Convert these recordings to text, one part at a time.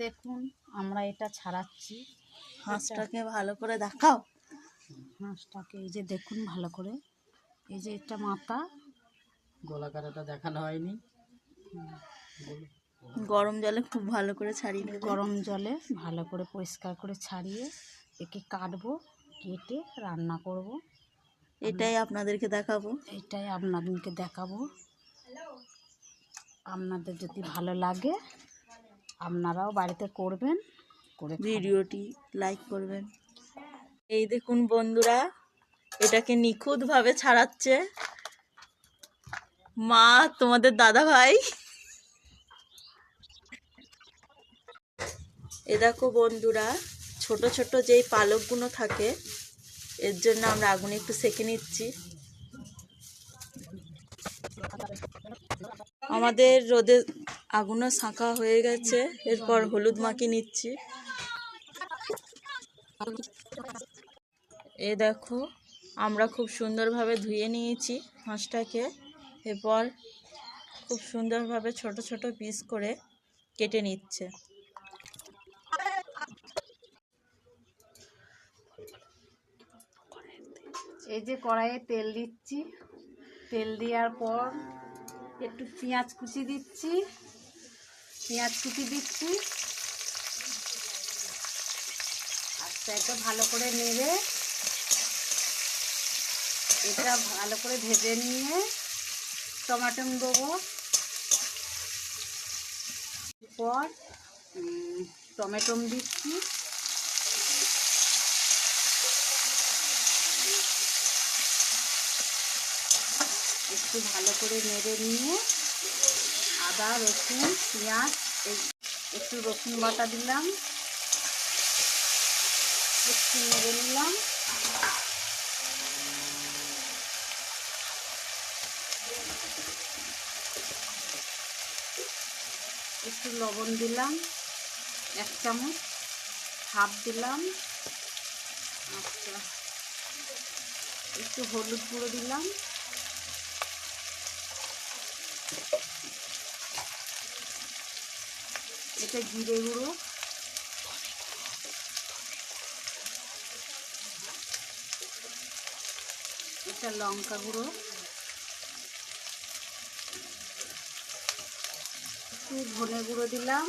দেখুন আমরা এটা ছাড়াচ্ছি। হাঁসটাকে ভালো করে দেখাও। হাঁসটাকে এই যে দেখুন ভালো করে, এই যে এটা মাথা, গলা কাটাটা দেখানো হয়নি। গরম জলে খুব ভালো করে ছাড়িয়ে নেবে। গরম জলে ভালো করে পরিষ্কার করে ছাড়িয়ে একে কাটবো, কেটে রান্না করব। এটাই আপনাদেরকে দেখাবো। এটাই আপনাদেরকে দেখাবো। আপনাদের যদি ভালো লাগে আপনারাও বাড়িতে করবেন, করে ভিডিওটি লাইক করবেন। এই দেখুন বন্ধুরা, এটাকে নিখুঁতভাবে ছাড়াচ্ছে মা, তোমাদের দাদা ভাই। এ দেখো বন্ধুরা, ছোট ছোট যেই পালকগুলো থাকে এর জন্য আমরা আগুনে একটু সেঁকে নিচ্ছি। আমাদের রোদে আগুনও শাঁখা হয়ে গেছে, এরপর হলুদ মাখিয়ে নিচ্ছি। এ দেখো, আমরা খুব সুন্দরভাবে ধুয়ে নিয়েছি হাঁসটাকে। এরপর খুব সুন্দরভাবে ছোট ছোট পিস করে কেটে নিচ্ছে। এই যে কড়াইয়ে তেল দিচ্ছি, তেল দেওয়ার পর একটু পেঁয়াজ কুচি দিচ্ছি, আচ্ছা এটা ভালো করে নেড়ে এটা ভালো করে ভেজে নিয়ে টমেটো দেবো। পর টমেটো দিচ্ছি, একটু ভালো করে নেড়ে নিয়ে আদা রসুন পেঁয়াজ একটু রসুন বাটা দিলাম, একটু নেড়ে নিলাম। একটু লবণ দিলাম 1 চামচ, হাফ দিলাম। আচ্ছা একটু হলুদ গুঁড়ো দিলাম, এটা জিরে গুঁড়ো, এটা লঙ্কা গুঁড়ো, একটু ধনে গুঁড়ো দিলাম,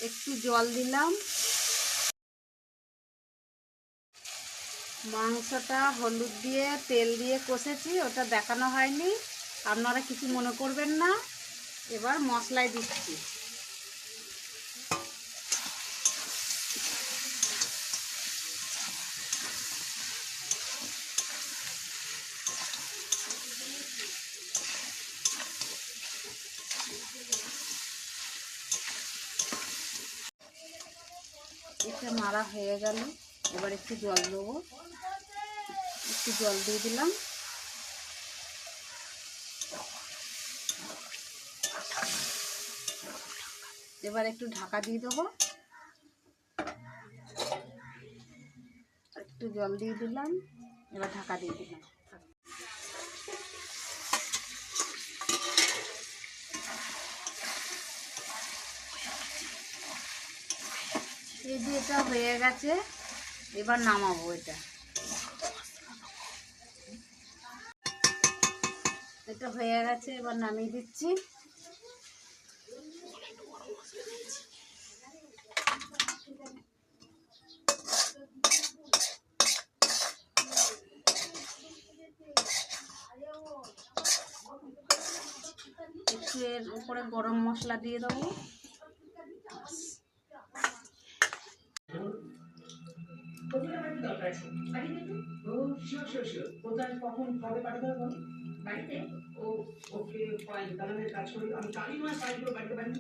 একটু জল দিলাম। মাংসটা হলুদ দিয়ে তেল দিয়ে কষেছি, ওটা দেখানো হয়নি, আপনারা কিছু মনে করবেন না। এবার মশলায় দিচ্ছি, এটা নাড়া হয়ে গেল। এবার একটু জল দেবো, একটু জল দিয়ে দিলাম। এবার একটু ঢাকা দিয়ে দেবো, একটু জল দিয়ে দিলাম, এবার ঢাকা দিয়ে দিলাম। এই যে এটা হয়ে গেছে, এবার নামাবো। এটা হয়ে গেছে, এবার নামিয়ে দিচ্ছি। একটু এর উপরে গরম মশলা দিয়ে দেবো। কোথায় কখন কবে পাঠাতে হবে বাড়িতে? ও ওকে ফাইন, তাহলে কাজ করি আমি কালই নয় বাড়িতে বাড়িতে